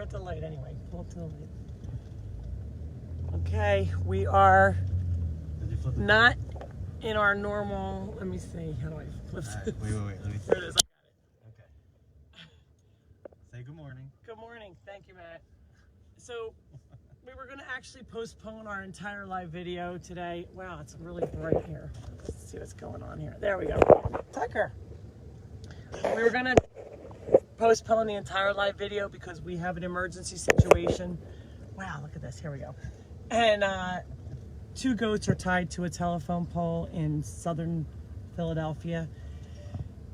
at the light anyway. Pull up to the light. Okay, we are not in our normal. Let me see. How do I flip this? Wait. Let me see. There it is. I got it. Okay. Say good morning. Good morning. Thank you, Matt. So we were going to actually postpone our entire live video today. Wow, it's really bright here. Let's see what's going on here. There we go. Tucker. We were going to postpone the entire live video because we have an emergency situation. Wow, look at this. Here we go. And 2 goats are tied to a telephone pole in southern Philadelphia.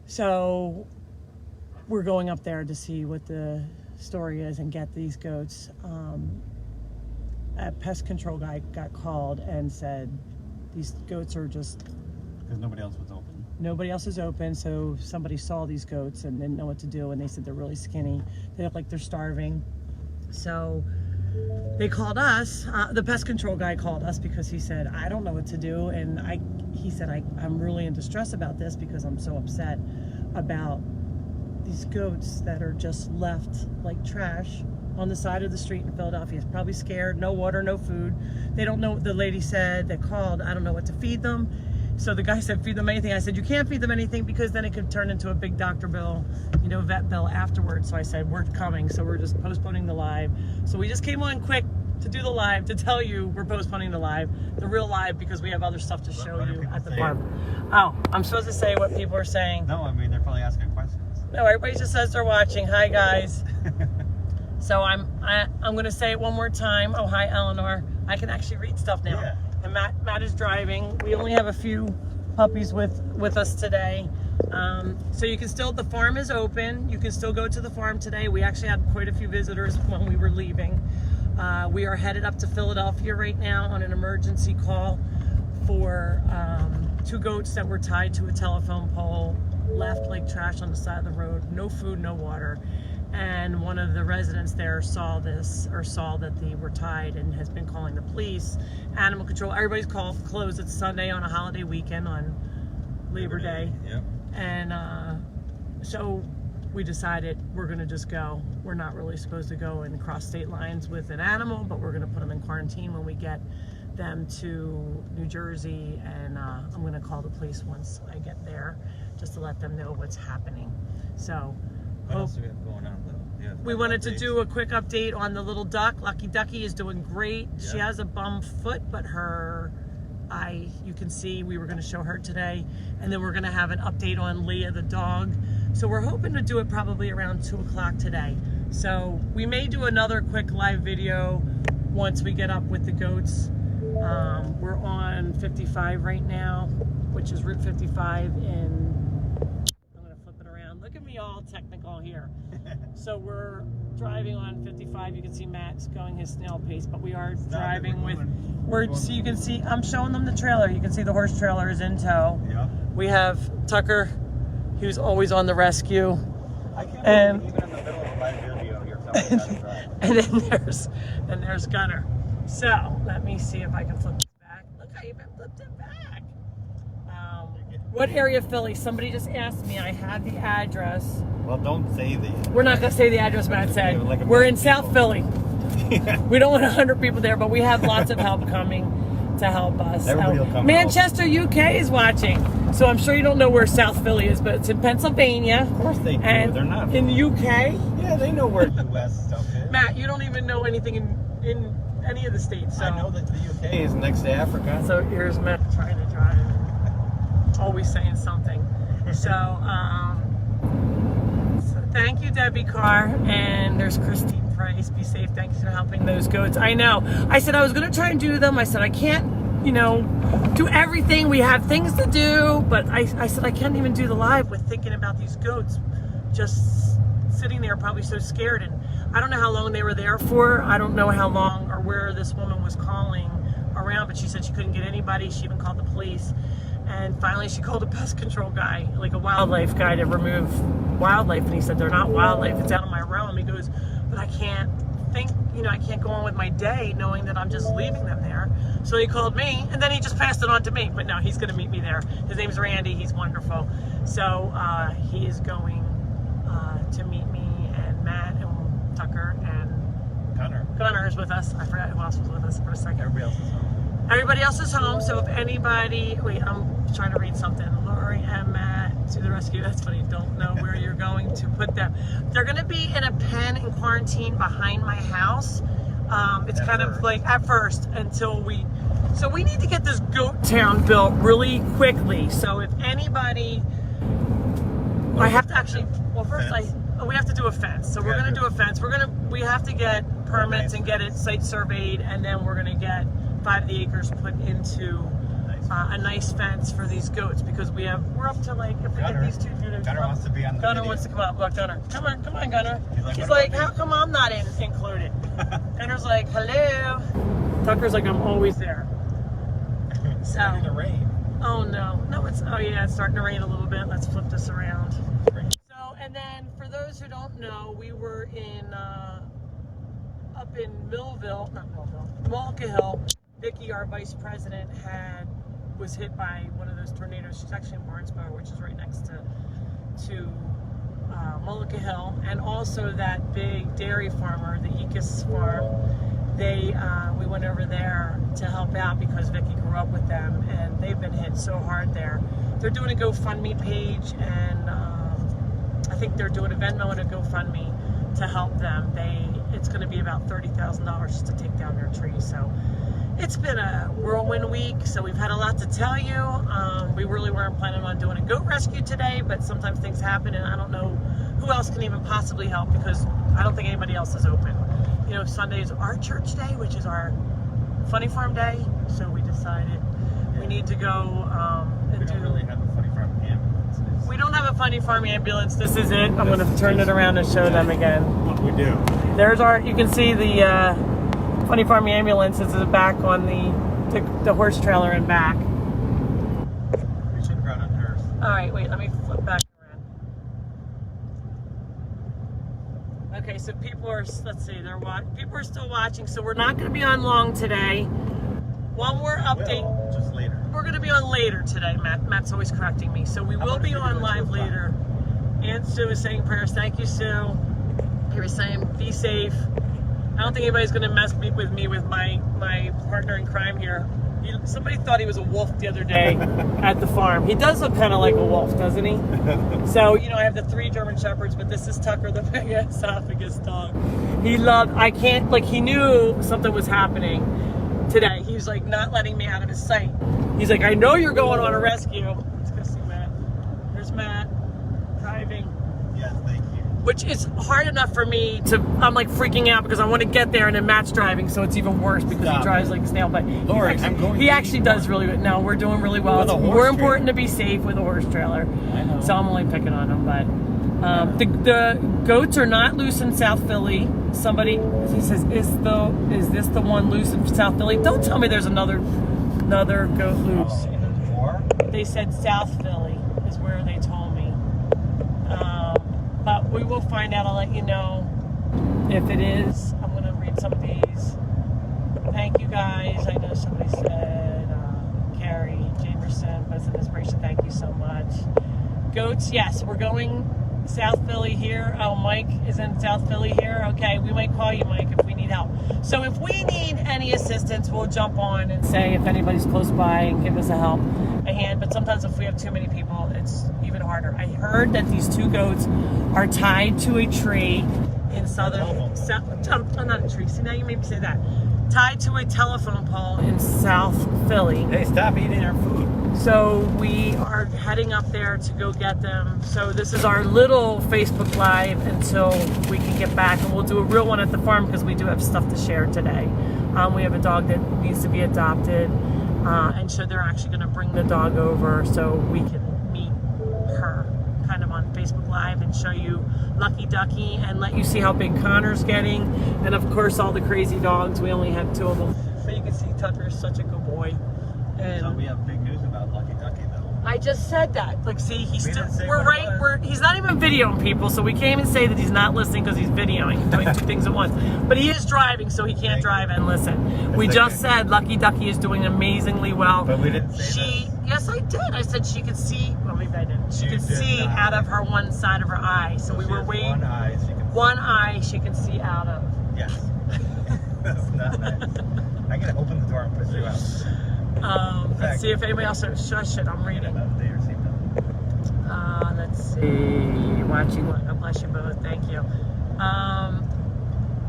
So we're going up there to see what the story is and get these goats. A pest control guy got called and said these goats are just... Because nobody else was open. Nobody else is open, so somebody saw these goats and didn't know what to do, and they said they're really skinny. They look like they're starving. So they called us. The pest control guy called us because he said, I don't know what to do. And he said, I'm really in distress about this because I'm so upset about these goats that are just left like trash on the side of the street in Philadelphia. It's probably scared, no water, no food. They don't know, the lady said that called, I don't know what to feed them. So the guy said, feed them anything. I said, you can't feed them anything because then it could turn into a big doctor bill, vet bill afterwards. So I said, we're coming. So we're just postponing the live. So we just came on quick to do the live, to tell you we're postponing the live, the real live, because we have other stuff to show you at the farm. Oh, I'm supposed to say what people are saying. No, I mean, they're probably asking questions. No, everybody just says they're watching. Hi, guys. So I'm going to say it one more time. Oh, hi, Eleanor. I can actually read stuff now. Yeah. And Matt is driving. We only have a few puppies with us today. So you can still, the farm is open. You can still go to the farm today. We actually had quite a few visitors when we were leaving. We are headed up to Philadelphia right now on an emergency call for 2 goats that were tied to a telephone pole, left like trash on the side of the road, no food, no water. And one of the residents there saw this, or saw that they were tied, and has been calling the police, animal control. Everybody's closed. It's Sunday on a holiday weekend on Labor Day. Yep. And so we decided we're going to just go. We're not really supposed to go and cross state lines with an animal, but we're going to put them in quarantine when we get them to New Jersey. And I'm going to call the police once I get there, just to let them know what's happening. So What else do we have going on, though? Yeah, we wanted to do a quick update on the little duck. Lucky Ducky is doing great. Yeah. She has a bum foot, but her eye, you can see, we were going to show her today. And then we're going to have an update on Leah the dog. So we're hoping to do it probably around 2 o'clock today. So we may do another quick live video once we get up with the goats. We're on 55 right now, which is Route 55 in... I'm going to flip it around. Look at me all technical here. So we're driving on 55. You can see Matt's going his snail pace, but we are driving with... So you can see, I'm showing them the trailer. You can see the horse trailer is in tow. Yeah. We have Tucker, who's always on the rescue. I can't And- believe even in the middle of a live video, you're telling me how to drive. And then there's Gunner. So let me see if I can flip this back. Look, I even flipped it back. What area of Philly? Somebody just asked me. I had the address. Well, don't say the... We're not going to say the address, Matt said. Like We're in South Philly. We don't want 100 people there, but we have lots of help coming to help us. Everybody will come Manchester, UK is watching. So I'm sure you don't know where South Philly is, but it's in Pennsylvania. Of course they do. And They're not. in the UK. Yeah, they know where the West stuff is. Matt, you don't even know anything in any of the states. So. I know that the UK is next to Africa. So here's Matt trying to drive, always saying something. So thank you, Debbie Carr, and there's Christine Price. Be safe. Thanks for helping those goats. I know. I said I was going to try and do them. I said I can't, do everything. We have things to do, but I said I can't even do the live with thinking about these goats just sitting there probably so scared. And I don't know how long they were there for. I don't know how long or where this woman was calling around, but she said she couldn't get anybody. She even called the police. And finally she called a pest control guy, like a wildlife guy, to remove wildlife. And he said, they're not wildlife. It's out of my realm. He goes, but I can't think, I can't go on with my day knowing that I'm just leaving them there. So he called me, and then he just passed it on to me. But no, he's going to meet me there. His name's Randy. He's wonderful. So he is going to meet me and Matt, and Tucker and Gunner. is with us. I forgot who else was with us for a second. Everybody else is home. Everybody else is home, so if anybody... Wait, I'm trying to read something. Lori and Matt to the rescue. That's funny. Don't know where you're going to put them. They're going to be in a pen in quarantine behind my house. It's kind of like at first until we... So we need to get this goat town built really quickly. So if anybody... I have to actually... Well, first we have to do a fence. So we're going to do a fence. We have to get permits and get it site surveyed, and then we're going to get 5 of the acres put into a nice fence for these goats, because we're up to like, if we get these two dudes. Gunner wants to be on the Gunner video. wants to come out. Look, Gunner. Come on, Gunner. He's "What like, about me?" how come I'm not included? Gunner's like, hello. Tucker's like, I'm always there. It's starting to rain. Oh no, it's starting to rain a little bit. Let's flip this around. So, and then for those who don't know, we were up in Mullica Hill. Vicky, our vice president, was hit by one of those tornadoes. She's actually in Barnesboro, which is right next to Mullica Hill, and also that big dairy farmer, the Ekus farm. We went over there to help out because Vicky grew up with them, and they've been hit so hard there. They're doing a GoFundMe page, and I think they're doing a Venmo and a GoFundMe to help them. It's going to be about $30,000 just to take down their tree. So it's been a whirlwind week, so we've had a lot to tell you. We really weren't planning on doing a goat rescue today, but sometimes things happen, and I don't know who else can even possibly help, because I don't think anybody else is open. You know, Sunday is our church day, which is our Funny Farm day, so we decided we need to go and We don't really have a Funny Farm ambulance. We don't have a Funny Farm ambulance. This is it. I'm going to turn it around and show them again. What we do. There's you can see the Funny Farm ambulance is back on the horse trailer and back. We should have brought on hers. All right, wait, let me flip back around. Okay, so people are still watching, so we're not going to be on long today. One more update. Well, just later. We're going to be on later today. Matt's always correcting me, so we will be on live later. Aunt Sue is saying prayers. Thank you, Sue. He was saying, be safe. I don't think anybody's going to mess with me with my partner in crime here. Somebody thought he was a wolf the other day at the farm. He does look kind of like a wolf, doesn't he? So, I have the 3 German Shepherds, but this is Tucker, the big esophagus dog. He knew something was happening today. He's like not letting me out of his sight. He's like, I know you're going on a rescue. Let's go see Matt. There's Matt driving. Yes, thank you. Which is hard enough for me I'm like freaking out because I want to get there, and then Matt's driving, so it's even worse because he drives like a snail. But Lori, he actually does really good. No, we're doing really well. It's more important to be safe with a horse trailer. I know. So I'm only picking on him, but the goats are not loose in South Philly. Somebody says, is this the one loose in South Philly? Don't tell me there's another goat loose. There's more? They said South Philly is where they told me. But we will find out. I'll let you know if it is. I'm going to read some of these. Thank you guys. I know somebody said, Carrie Jamerson, was an inspiration. Thank you so much. Goats, yes, we're going South Philly here. Oh, Mike is in South Philly here. Okay, we might call you, Mike, if we need help. So if we need any assistance, we'll jump on and say if anybody's close by and give us a hand. But sometimes if we have too many people, it's even harder. I heard that these 2 goats are tied to a tree in not a tree. See, now you made me say that. Tied to a telephone pole in South Philly. Hey, stop eating our food. So we are heading up there to go get them. So this is our little Facebook Live until we can get back, and we'll do a real one at the farm because we do have stuff to share today. We have a dog that needs to be adopted, and so they're actually going to bring the dog over so we can meet her kind of on Facebook Live and show you Lucky Ducky and let you see how big Connor's getting, and of course all the crazy dogs. We only have 2 of them, but you can see Tucker's such a good boy. And So we have big news about Lucky Ducky, though. I just said that. Like, see, he's We still. didn't say We're what it right. was. He's not even videoing people, so we can't even say that he's not listening because he's videoing, doing 2 things at once. But he is driving, so he can't drive and listen. We That's just okay. said Lucky Ducky is doing amazingly well. But we didn't say that. Yes, I did. I said she could see. Well, maybe I didn't. She You could did see not. out of her one side of her eye. So we She were has waiting. one eye, she can one eye she can see out of. Yes. That's not nice. I gotta open the door and push you out. Let's see if anybody else. Shush it, I'm reading. They received them. Let's see. Watching what? God bless you both. Thank you.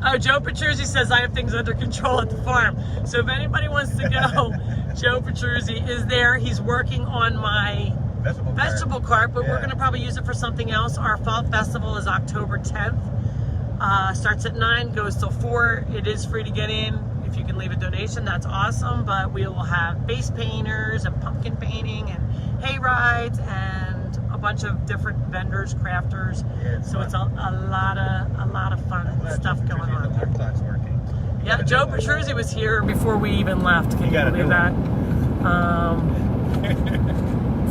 Oh, Joe Petruzzi says I have things under control at the farm. So if anybody wants to go, Joe Petruzzi is there. He's working on my vegetable cart, but we're going to probably use it for something else. Our fall festival is October 10th. Starts at 9, goes till 4. It is free to get in. If you can leave a donation, that's awesome. But we will have face painters and pumpkin painting and hay rides and a bunch of different vendors, crafters. Yeah, so it's a lot of fun stuff going on. The clock's working. Yeah, Joe Petruzzi was here before we even left. Can you believe that?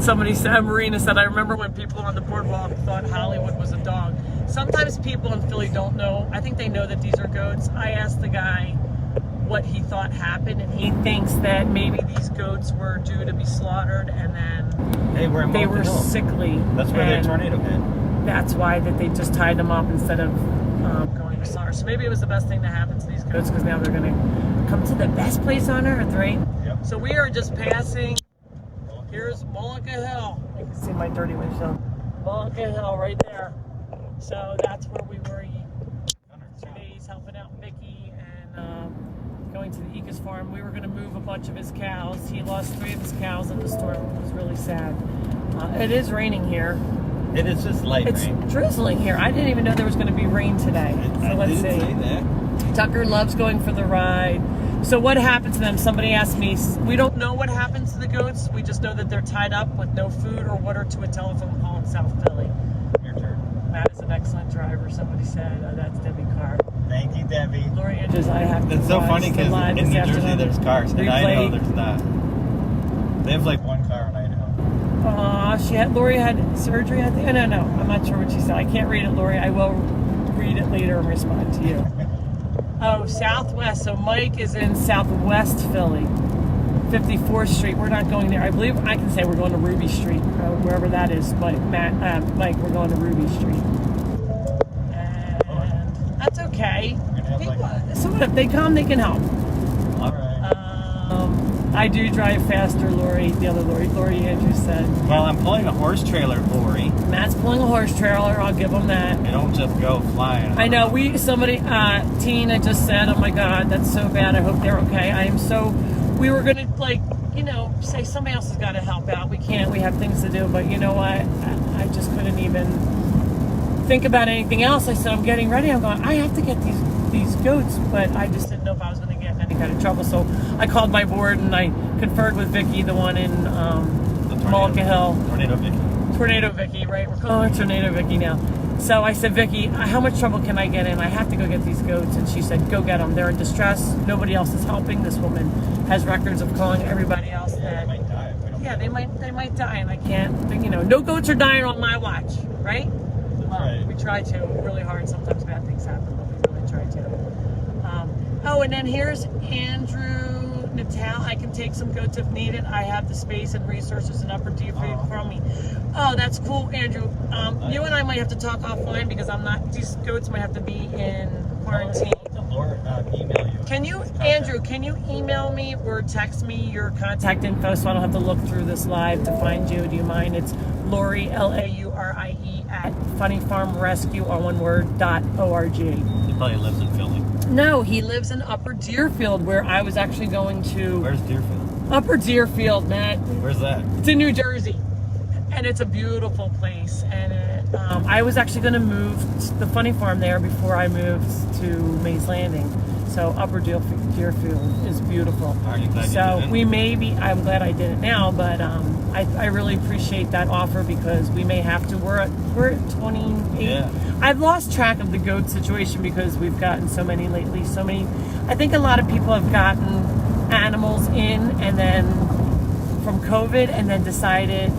Somebody said, Marina said, I remember when people on the boardwalk thought Hollywood was a dog. Sometimes people in Philly don't know. I think they know that these are goats. I asked the guy what he thought happened, and he thinks that maybe these goats were due to be slaughtered, and then Hey, we're in they were Malta Hill. sickly. That's where the and tornado hit. that's why that they just tied them up instead of going to slaughter. So maybe it was the best thing that happened to these goats, because now they're going to come to the best place on earth, right? Yep. So we are just passing. Here's Mullica Hill. You can see my dirty windshield. Mullica Hill right there. So that's where we were 2 days helping out Vicky and going to the Ecos farm. We were going to move a bunch of his cows. He lost 3 of his cows in the storm. It was really sad. It is raining here. It is just light It's rain. drizzling here. I didn't even know there was going to be rain today. So let's see. Say that. Tucker loves going for the ride. So what happened to them? Somebody asked me. We don't know what happens to the goats. We just know that they're tied up with no food or water to a telephone pole in South Philly. Your turn. Matt is an excellent driver. Somebody said that's Debbie Carr. Thank you, Debbie. Lori Andrews, I have to It's so watch funny the because live in this New Jersey afternoon. there's cars, and I know Replay. there's not. They have like one car in Idaho. Lori had surgery, I think. No, I'm not sure what she said. I can't read it, Lori. I will read it later and respond to you. Oh, Southwest. So Mike is in Southwest Philly, 54th Street. We're not going there. I believe I can say we're going to Ruby Street, wherever that is. But Mike, we're going to Ruby Street. And that's okay. So if they come, they can help. All right. I do drive faster, Lori. The other Lori Andrews said. Well, I'm pulling a horse trailer, Lori. Matt's pulling a horse trailer. I'll give him that. They don't just go flying. I know. Tina just said, oh my God, that's so bad. I hope they're okay. We were going to say somebody else has got to help out. We can't. We have things to do. But you know what? I just couldn't even think about anything else. I said, I'm getting ready. I'm going, I have to get these goats. But I just didn't know if I was going to get in any kind of trouble. So I called my board and I conferred with Vicky, the one in Mullica Hill. Tornado Vicky, right? We're calling her Tornado Vicky now. So I said, Vicky, how much trouble can I get in? I have to go get these goats. And she said, go get them. They're in distress. Nobody else is helping. This woman has records of calling everybody else that, They might die if we don't. yeah, they might die. And I can't, no goats are dying on my watch, right? right. We try to really hard. Sometimes bad things happen, but we really try to. And then here's Andrew Natal. I can take some goats if needed. I have the space and resources in Upper Deerfield from me. Oh, that's cool, Andrew. You and I might have to talk offline because these goats might have to be in quarantine. Email you. Andrew, can you email me or text me your contact info so I don't have to look through this live to find you? Do you mind? It's Laurie, Laurie, at funnyfarmrescue, all one word, .org. He probably lives in Philly. No, he lives in Upper Deerfield, where I was actually going to. Where's Deerfield? Upper Deerfield, Matt. Where's that? It's in New Jersey, and it's a beautiful place. And I was actually going to move to the Funny Farm there before I moved to Mays Landing. So Upper Deerfield is beautiful. Aren't you glad you So didn't? I'm glad I did it now, but I really appreciate that offer because we may have to. We're at 28. Yeah. I've lost track of the goat situation because we've gotten so many lately. I think a lot of people have gotten animals in and then from COVID and then decided